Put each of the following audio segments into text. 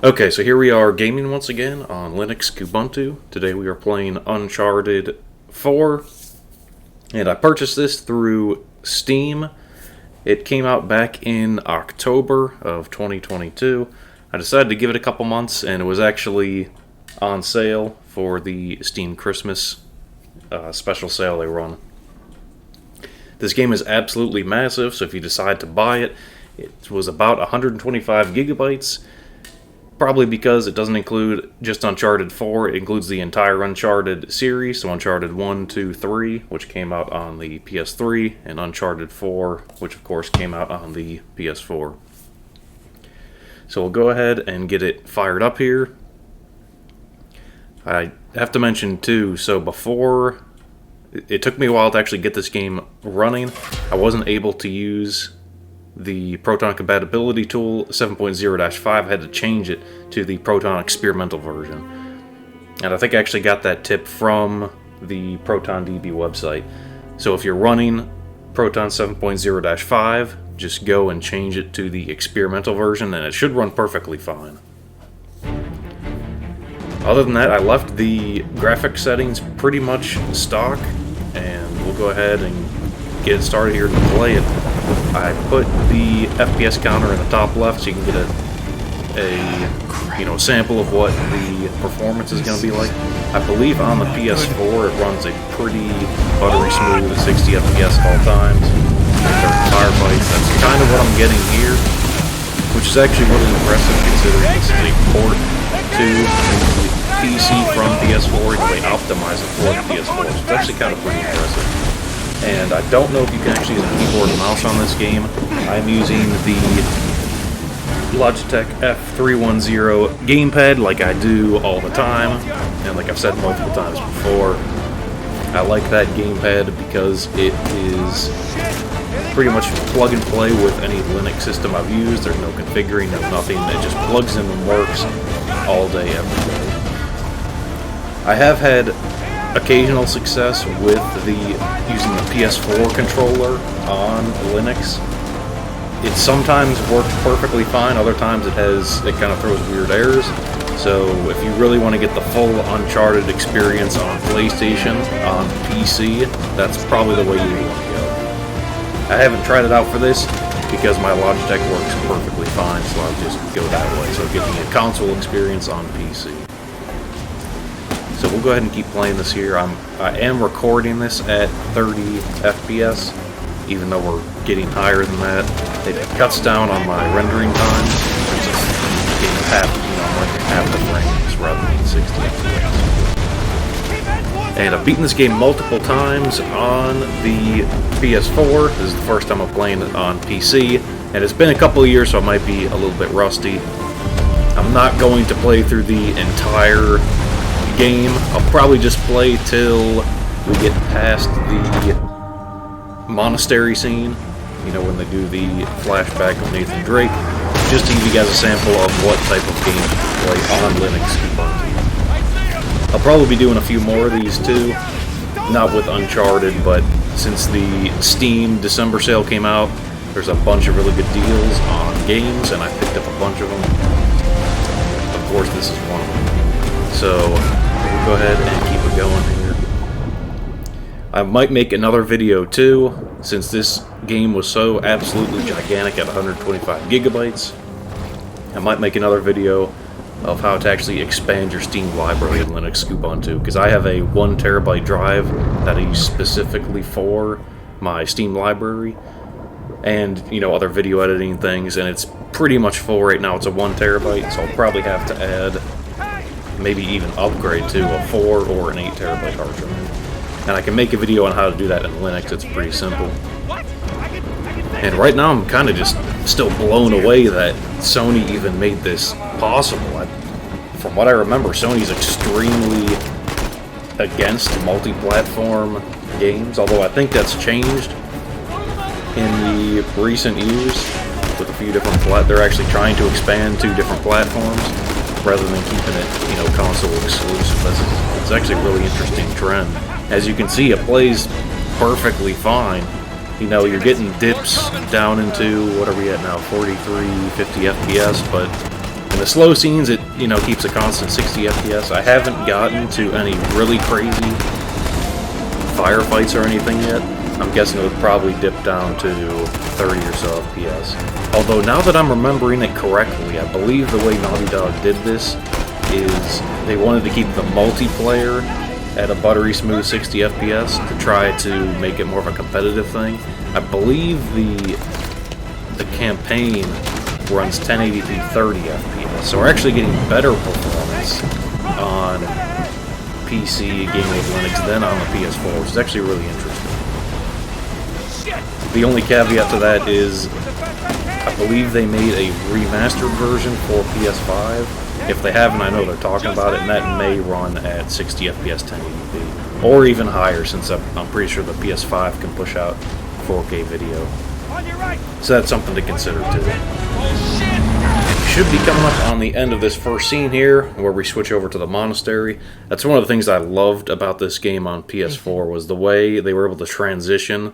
Okay, so here we are gaming once again on Linux Kubuntu. Today we are playing Uncharted 4, and I purchased this through Steam. It came out back in October of 2022. I decided to give it a couple months, and it was actually on sale for the Steam Christmas special sale they run. This game is absolutely massive, so if you decide to buy it, it was about 125 gigabytes. Probably because it doesn't include just Uncharted 4, it includes the entire Uncharted series, so Uncharted 1, 2, 3, which came out on the PS3, and Uncharted 4, which of course came out on the PS4. So we'll go ahead and get it fired up here. I have to mention too, so before, it took me a while to actually get this game running. I wasn't able to use the Proton compatibility tool 7.0-5. I had to change it to the Proton experimental version. And I think I actually got that tip from the ProtonDB website. So if you're running Proton 7.0-5, just go and change it to the experimental version and it should run perfectly fine. Other than that, I left the graphics settings pretty much stock, and we'll go ahead and get it started here to play it. I put the FPS counter in the top left so you can get a sample of what the performance is going to be like. I believe on the PS4 it runs a pretty buttery smooth at 60 FPS at all times. 30 firefights. That's kind of what I'm getting here, which is actually really impressive considering this is a port to the PC from PS4 and they optimize it for the PS4. So it's actually kind of pretty impressive. And I don't know if you can actually use a keyboard and mouse on this game. I'm using the Logitech F310 gamepad like I do all the time, and like I've said multiple times before, I like that gamepad because it is pretty much plug and play with any Linux system I've used. There's no configuring, no nothing. It just plugs in and works all day, every day. I have had occasional success with using the PS4 controller on Linux. It sometimes works perfectly fine, other times it kind of throws weird errors. So if you really want to get the full Uncharted experience on PlayStation, on PC, that's probably the way you want to go. I haven't tried it out for this because my Logitech works perfectly fine, so I'll just go that way. So it gives me a console experience on PC. So we'll go ahead and keep playing this here. I am recording this at 30 FPS, even though we're getting higher than that. It cuts down on my rendering time, since it's getting half the frames rather than 60 FPS. And I've beaten this game multiple times on the PS4. This is the first time I'm playing it on PC, and it's been a couple of years, so I might be a little bit rusty. I'm not going to play through the entire game. I'll probably just play till we get past the monastery scene, when they do the flashback of Nathan Drake, just to give you guys a sample of what type of game you can play on Linux Kubuntu. I'll probably be doing a few more of these too, not with Uncharted, but since the Steam December sale came out, there's a bunch of really good deals on games, and I picked up a bunch of them. Of course, this is one of them. So we'll go ahead and keep it going here. I might make another video too, since this game was so absolutely gigantic at 125 gigabytes. I might make another video of how to actually expand your Steam library in Linux Kubuntu, because I have a 1 terabyte drive that I use specifically for my Steam library and other video editing things, and it's pretty much full right now. It's a 1 terabyte, so I'll probably have to add, maybe even upgrade to a 4 or an 8 terabyte hard drive. And I can make a video on how to do that in Linux. It's pretty simple. And right now I'm kind of just still blown away that Sony even made this possible. From what I remember, Sony's extremely against multi-platform games, although I think that's changed in the recent years with a few different they're actually trying to expand to different platforms rather than keeping it, console exclusive. It's actually a really interesting trend. As you can see, it plays perfectly fine. You're getting dips down into, what are we at now, 43, 50 FPS, but In the slow scenes, it, you know, keeps a constant 60 FPS. I haven't gotten to any really crazy firefights or anything yet. I'm guessing it would probably dip down to 30 or so FPS. Although, now that I'm remembering it correctly, I believe the way Naughty Dog did this is they wanted to keep the multiplayer at a buttery smooth 60 FPS to try to make it more of a competitive thing. I believe the campaign runs 1080p 30 FPS, so we're actually getting better performance on PC gaming with Linux than on the PS4, which is actually really interesting. The only caveat to that is I believe they made a remastered version for PS5. If they haven't, I know they're talking about it, and that may run at 60 FPS 1080p, or even higher, since I'm pretty sure the PS5 can push out 4K video. So that's something to consider too. We should be coming up on the end of this first scene here, where we switch over to the monastery. That's one of the things I loved about this game on PS4, was the way they were able to transition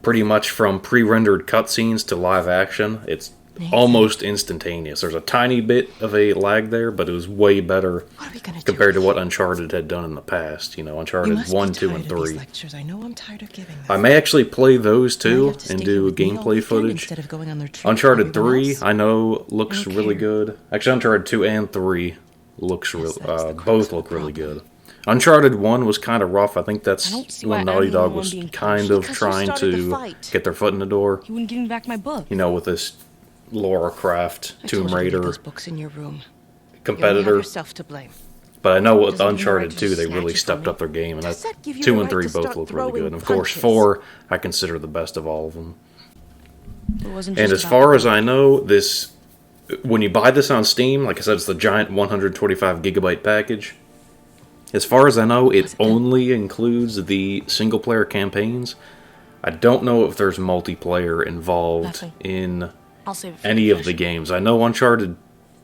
pretty much from pre-rendered cutscenes to live action. It's almost instantaneous. There's a tiny bit of a lag there, but it was way better compared to what Uncharted had done in the past. You know, Uncharted 1, 2, and 3. I may actually play those too and do gameplay footage. Uncharted 3, I know, looks really good. Actually, Uncharted 2 and 3 looks both look really good. Uncharted 1 was kind of rough. I think that's when Naughty Dog was kind of trying to get their foot in the door. You wouldn't give me back my book. You know, with this Lara Croft, Tomb Raider competitor. But I know with Uncharted 2, they really stepped up their game, and 2 and 3 both look really good. And of course, 4 I consider the best of all of them. And as far as I know, this, when you buy this on Steam, like I said, it's the giant 125 gigabyte package. As far as I know, it only includes the single-player campaigns. I don't know if there's multiplayer involved in any of the games. I know Uncharted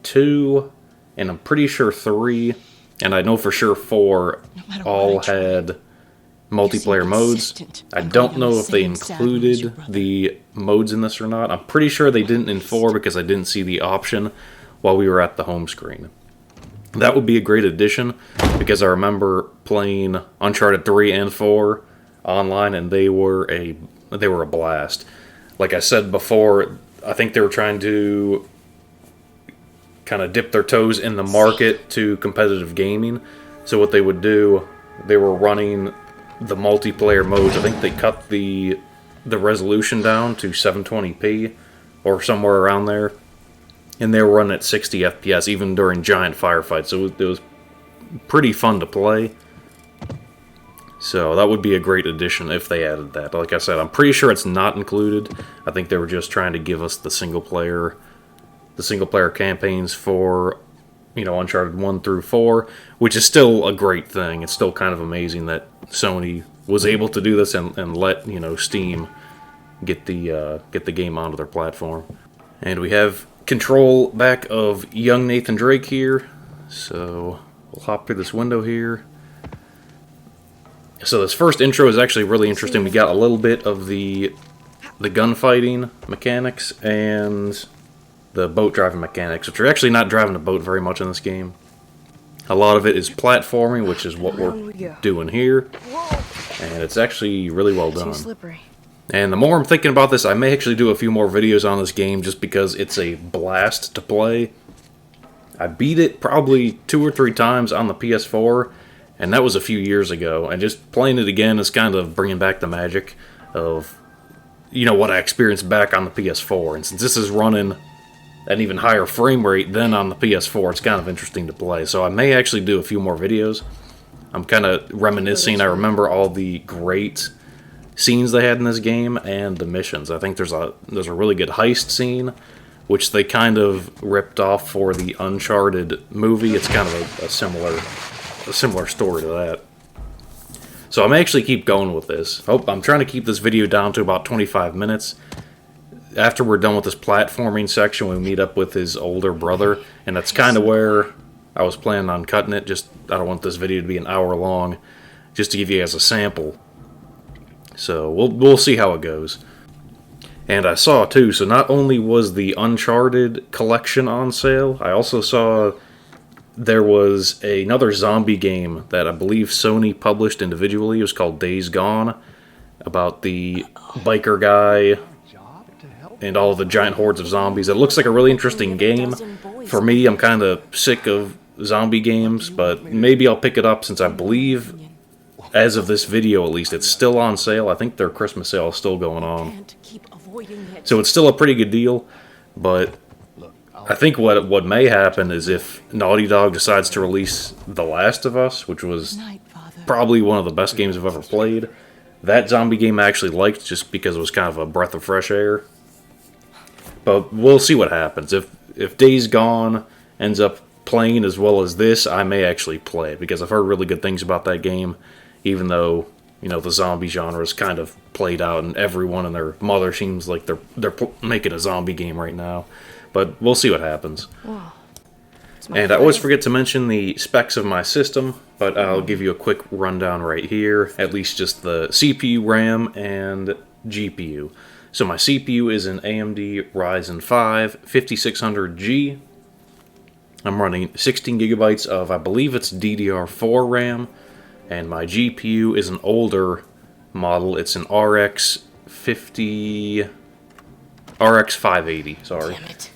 2, and I'm pretty sure 3, and I know for sure 4 all had multiplayer modes. I don't know if they included the modes in this or not. I'm pretty sure they didn't in 4 because I didn't see the option while we were at the home screen. That would be a great addition, because I remember playing Uncharted 3 and 4 online, and they were a blast. Like I said before, I think they were trying to kind of dip their toes in the market to competitive gaming. So what they would do, they were running the multiplayer modes. I think they cut the resolution down to 720p or somewhere around there. And they were running at 60 FPS even during giant firefights. So it was pretty fun to play. So that would be a great addition if they added that. Like I said, I'm pretty sure it's not included. I think they were just trying to give us the single player campaigns for, you know, Uncharted 1 through 4, which is still a great thing. It's still kind of amazing that Sony was able to do this and let, you know, Steam get the game onto their platform. And we have control back of young Nathan Drake here, so we'll hop through this window here. So this first intro is actually really interesting. We got a little bit of the gunfighting mechanics and the boat driving mechanics, which are actually not driving a boat very much in this game. A lot of it is platforming, which is what we're doing here, and it's actually really well done. And the more I'm thinking about this, I may actually do a few more videos on this game just because it's a blast to play. I beat it probably 2 or 3 times on the PS4, and that was a few years ago. And just playing it again is kind of bringing back the magic of, you know, what I experienced back on the PS4. And since this is running an even higher frame rate than on the PS4, it's kind of interesting to play. So I may actually do a few more videos. I'm kind of reminiscing. I remember all the great scenes they had in this game and the missions. I think there's a really good heist scene, which they kind of ripped off for the Uncharted movie. It's kind of a similar story to that. So I may actually keep going with this. I'm trying to keep this video down to about 25 minutes. After we're done with this platforming section, we meet up with his older brother, and that's kind of where I was planning on cutting it. Just, I don't want this video to be an hour long, just to give you guys a sample. So we'll see how it goes. And I saw too, so not only was the Uncharted collection on sale, I also saw there was another zombie game that I believe Sony published individually. It was called Days Gone, about the biker guy and all of the giant hordes of zombies. It looks like a really interesting game. For me, I'm kind of sick of zombie games, but maybe I'll pick it up since I believe, as of this video at least, it's still on sale. I think their Christmas sale is still going on. So it's still a pretty good deal, but I think what may happen is if Naughty Dog decides to release The Last of Us, which was probably one of the best games I've ever played. That zombie game I actually liked just because it was kind of a breath of fresh air. But we'll see what happens. If Days Gone ends up playing as well as this, I may actually play it, because I've heard really good things about that game, even though, you know, the zombie genre is kind of played out and everyone and their mother seems like they're making a zombie game right now. But we'll see what happens. And I always forget to mention the specs of my system, but I'll give you a quick rundown right here, at least just the CPU, RAM, and GPU. So my CPU is an AMD Ryzen 5 5600G. I'm running 16 gigabytes of, I believe it's DDR4 RAM, and my GPU is an older model. It's an RX 580, sorry. Damn it.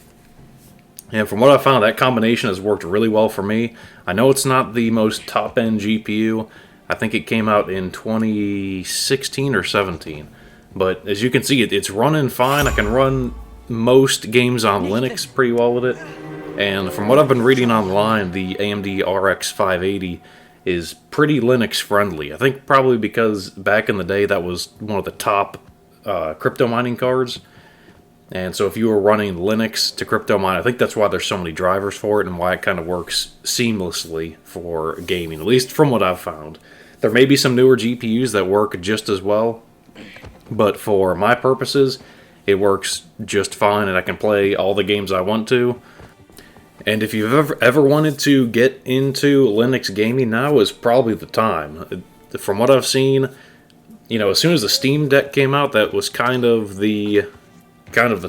And from what I found, that combination has worked really well for me. I know it's not the most top-end GPU. I think it came out in 2016 or 17. But as you can see, it's running fine. I can run most games on Linux pretty well with it. And from what I've been reading online, the AMD RX 580 is pretty Linux friendly. I think probably because back in the day that was one of the top crypto mining cards. And so if you were running Linux to crypto mine, I think that's why there's so many drivers for it and why it kind of works seamlessly for gaming, at least from what I've found. There may be some newer GPUs that work just as well, but for my purposes, it works just fine and I can play all the games I want to. And if you've ever wanted to get into Linux gaming, now is probably the time. From what I've seen, you know, as soon as the Steam Deck came out, that was kind of the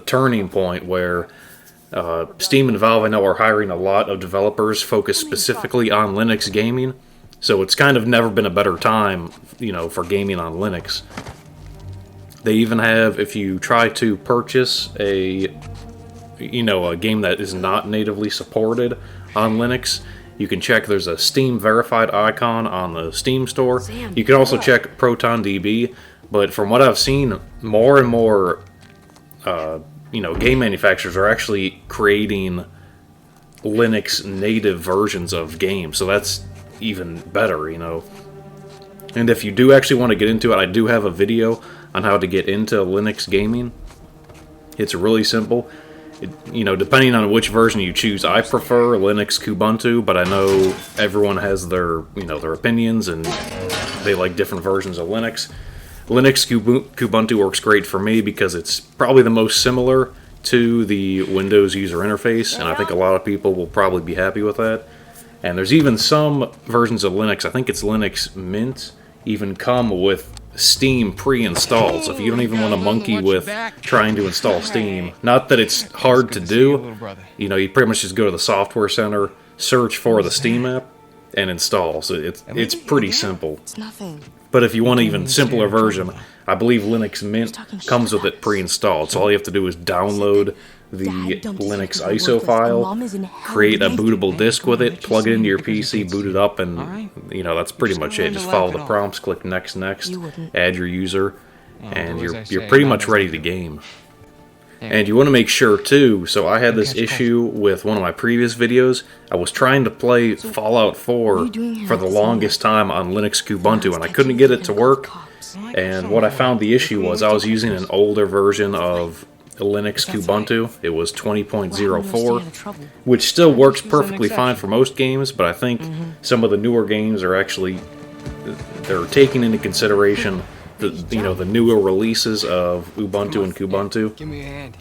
turning point where Steam and Valve, I know, are hiring a lot of developers focused specifically on Linux gaming. So it's kind of never been a better time, you know, for gaming on Linux. They even have, if you try to purchase a game that is not natively supported on Linux, you can check, there's a Steam verified icon on the Steam store. You can also check ProtonDB, but from what I've seen, more and more game manufacturers are actually creating Linux native versions of games, so that's even better, you know. And if you do actually want to get into it, I do have a video on how to get into Linux gaming. It's really simple. Depending on which version you choose, I prefer Linux Kubuntu, but I know everyone has their opinions and they like different versions of Linux. Linux Kubuntu works great for me because it's probably the most similar to the Windows user interface, and I think a lot of people will probably be happy with that. And there's even some versions of Linux, I think it's Linux Mint, even come with Steam pre-installed, so if you don't even want to monkey with trying to install Steam, not that it's hard to do, you pretty much just go to the Software Center, search for the Steam app, and install. So it's pretty simple. It's nothing. But if you want an even simpler version, I believe Linux Mint comes with it pre-installed. So all you have to do is download the Linux ISO file, create a bootable disk with it, plug it into your PC, boot it up, and that's pretty much it. Just follow the prompts, click next, add your user, and you're pretty much ready to game. And you want to make sure too, so I had this issue with one of my previous videos. I was trying to play Fallout 4 for the longest time on Linux Kubuntu, and I couldn't get it to work. And what I found the issue was I was using an older version of Linux Kubuntu. It was 20.04, which still works perfectly fine for most games, but I think some of the newer games are actually, they're taking into consideration the newer releases of Ubuntu and Kubuntu. Give me a hand.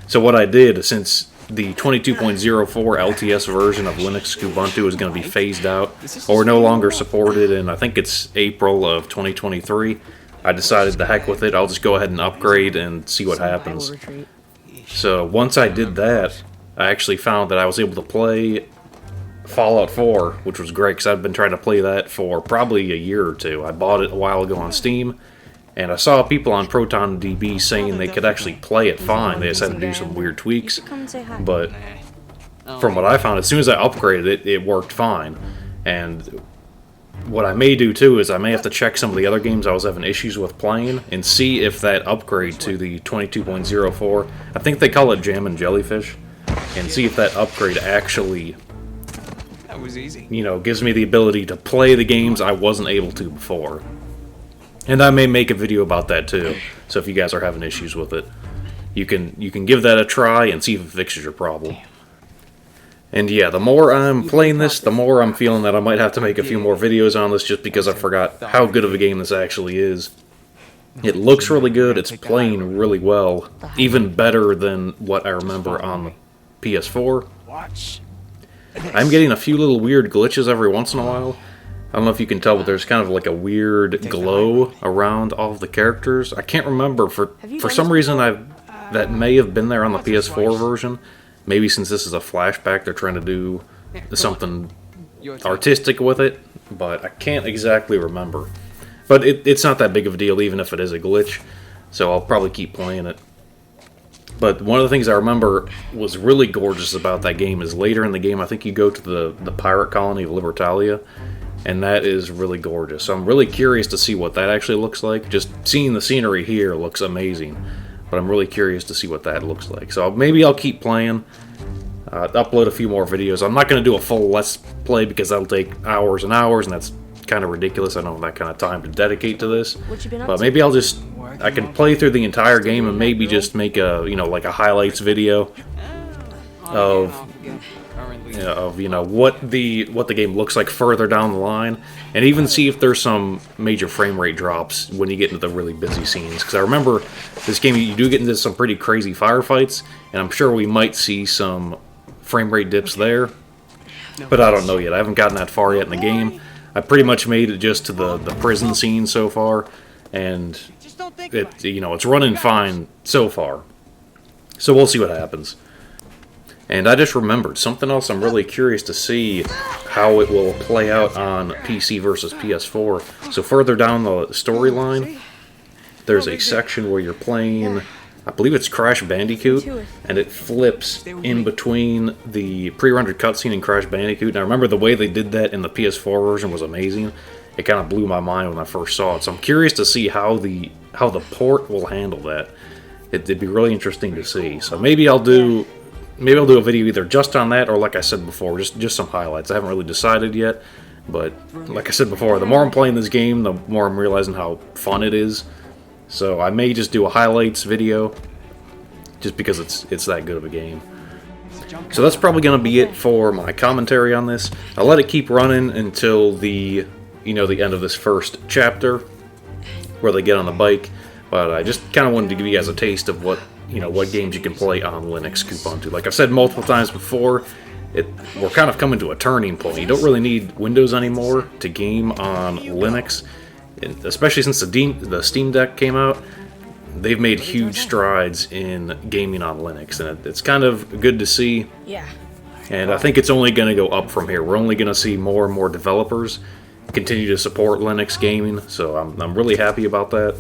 So what I did, since the 22.04 LTS version of Linux Kubuntu is going to be phased out, or no longer supported in, I think it's April of 2023, I decided the heck with it, I'll just go ahead and upgrade and see what happens. So once I did that, I actually found that I was able to play Fallout 4, which was great because I've been trying to play that for probably a year or two. I bought it a while ago on Steam, and I saw people on ProtonDB saying they could actually play it fine. They just had to do some weird tweaks, but from what I found, as soon as I upgraded it, it worked fine. And what I may do too is I may have to check some of the other games I was having issues with playing and see if that upgrade to the 22.04, I think they call it Jam and Jellyfish, and see if that upgrade actually, you know, gives me the ability to play the games I wasn't able to before. And I may make a video about that too. So if you guys are having issues with it, you can give that a try and see if it fixes your problem. And yeah, the more I'm playing this, the more I'm feeling that I might have to make a few more videos on this just because I forgot how good of a game this actually is. It looks really good, it's playing really well, even better than what I remember on the PS4. I'm getting a few little weird glitches every once in a while. I don't know if you can tell, but there's kind of like a weird glow around all of the characters. I can't remember, for some reason that may have been there on the PS4 version. Maybe since this is a flashback, they're trying to do something artistic with it, but I can't exactly remember. But it's not that big of a deal, even if it is a glitch, so I'll probably keep playing it. But one of the things I remember was really gorgeous about that game is later in the game, I think you go to the pirate colony of Libertalia, and that is really gorgeous. So I'm really curious to see what that actually looks like. Just seeing the scenery here looks amazing. But I'm really curious to see what that looks like. So maybe I'll keep playing, upload a few more videos. I'm not going to do a full Let's Play because that'll take hours and hours, and that's kind of ridiculous. I don't have that kind of time to dedicate to this. But maybe I can play through the entire game and maybe just make a, you know, like a highlights video of what the game looks like further down the line, and even see if there's some major frame rate drops when you get into the really busy scenes. Because I remember this game, you do get into some pretty crazy firefights, and I'm sure we might see some frame rate dips there, but I don't know yet. I haven't gotten that far yet in the game. I pretty much made it just to the prison scene so far, and it's running fine so far. So we'll see what happens. And I just remembered something else I'm really curious to see how it will play out on PC versus PS4. So further down the storyline, there's a section where you're playing, I believe it's Crash Bandicoot, and it flips in between the pre-rendered cutscene and Crash Bandicoot. And I remember the way they did that in the PS4 version was amazing. It kind of blew my mind when I first saw it. So I'm curious to see how the port will handle that. It'd be really interesting to see. So maybe I'll do a video either just on that, or like I said before, just some highlights. I haven't really decided yet, but like I said before, the more I'm playing this game, the more I'm realizing how fun it is. So I may just do a highlights video, just because it's that good of a game. So that's probably going to be it for my commentary on this. I'll let it keep running until the end of this first chapter, where they get on the bike. But I just kind of wanted to give you guys a taste of what games you can play on Linux Kubuntu. Like I've said multiple times before, we're kind of coming to a turning point. You don't really need Windows anymore to game on Linux, and especially since the Steam Deck came out. They've made huge strides in gaming on Linux, and it's kind of good to see. Yeah. And I think it's only going to go up from here. We're only going to see more and more developers continue to support Linux gaming, so I'm really happy about that.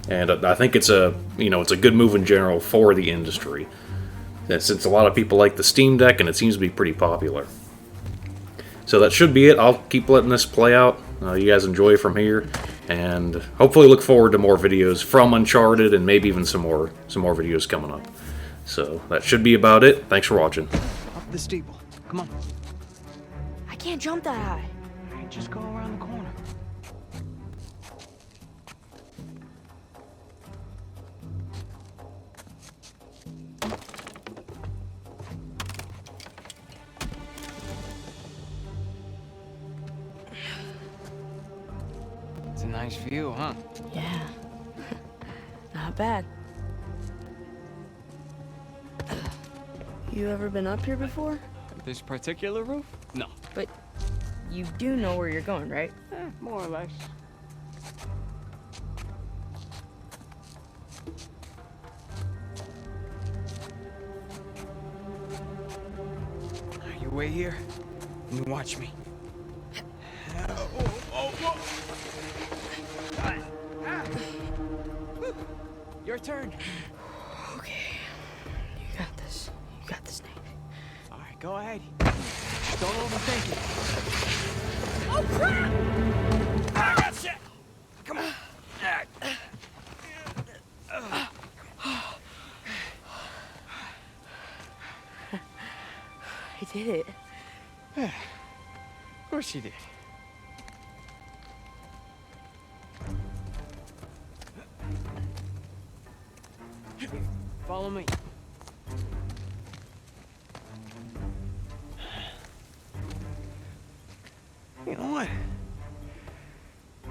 And I think it's a good move in general for the industry. And since a lot of people like the Steam Deck, and it seems to be pretty popular. So that should be it. I'll keep letting this play out. You guys enjoy from here, and hopefully look forward to more videos from Uncharted, and maybe even some more videos coming up. So that should be about it. Thanks for watching. Up the steeple. Come on. I can't jump that high. Just go around the corner. It's a nice view, huh? Yeah. Not bad. You ever been up here before? This particular roof? No. But you do know where you're going, right? More or less. You wait here and you watch me. Your turn. Okay. You got this. You got this, Nate. All right, go ahead. Don't overthink it. Oh, crap! I got shit. Come on. I did it. Of course you did. Follow me. You know what? How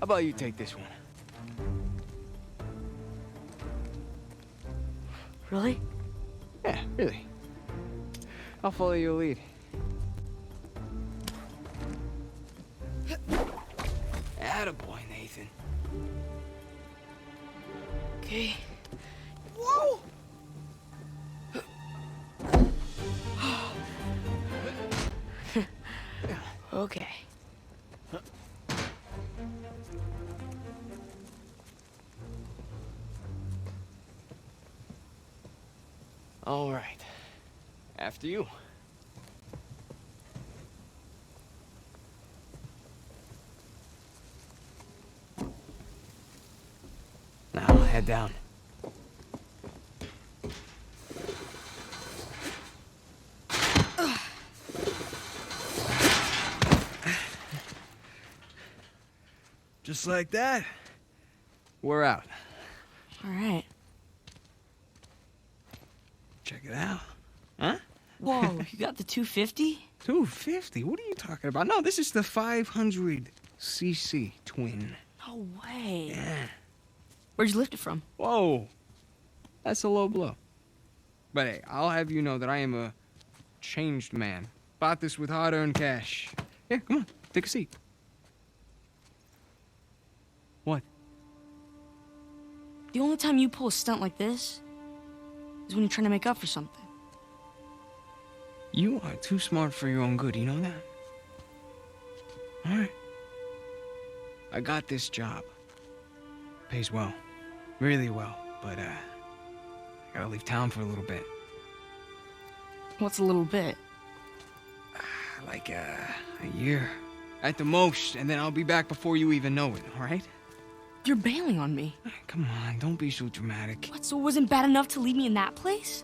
about you take this one? Really? Yeah, really. I'll follow your lead. Attaboy, Nathan. Okay. Whoa! Okay. All right. After you. Now, head down. Just like that, we're out. All right. Check it out. Huh? Whoa, you got the 250? 250? What are you talking about? No, this is the 500cc twin. No way. Yeah. Where'd you lift it from? Whoa. That's a low blow. But hey, I'll have you know that I am a changed man. Bought this with hard-earned cash. Here, come on, take a seat. What? The only time you pull a stunt like this is when you're trying to make up for something. You are too smart for your own good, you know that? All right. I got this job. Pays well. Really well. But, I gotta leave town for a little bit. What's a little bit? Like, a year. At the most, and then I'll be back before you even know it, all right? You're bailing on me. Come on, don't be so dramatic. What, so it wasn't bad enough to leave me in that place?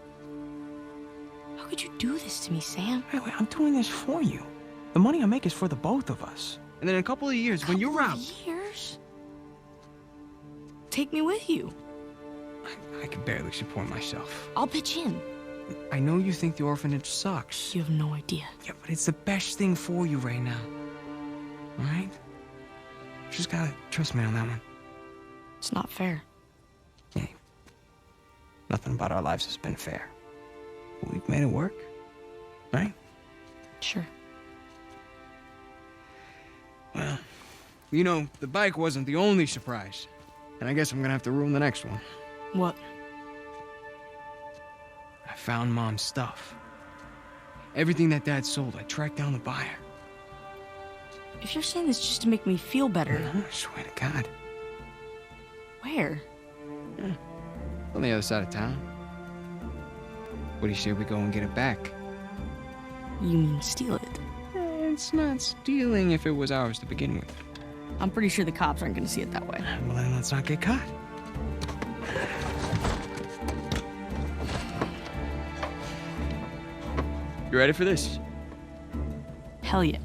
How could you do this to me, Sam? Wait, I'm doing this for you. The money I make is for the both of us. And then in a couple of years, when you're out... Years? Take me with you. I can barely support myself. I'll pitch in. I know you think the orphanage sucks. You have no idea. Yeah, but it's the best thing for you right now. All right? Just gotta trust me on that one. It's not fair. Yeah. Nothing about our lives has been fair. But we've made it work. Right? Sure. Well, you know, the bike wasn't the only surprise. And I guess I'm gonna have to ruin the next one. What? I found Mom's stuff. Everything that Dad sold, I tracked down the buyer. If you're saying this just to make me feel better... No, I swear to God. Where? Yeah. On the other side of town. What do you say we go and get it back? You mean steal it? It's not stealing if it was ours to begin with. I'm pretty sure the cops aren't gonna see it that way. Well, then let's not get caught. You ready for this? Hell yeah.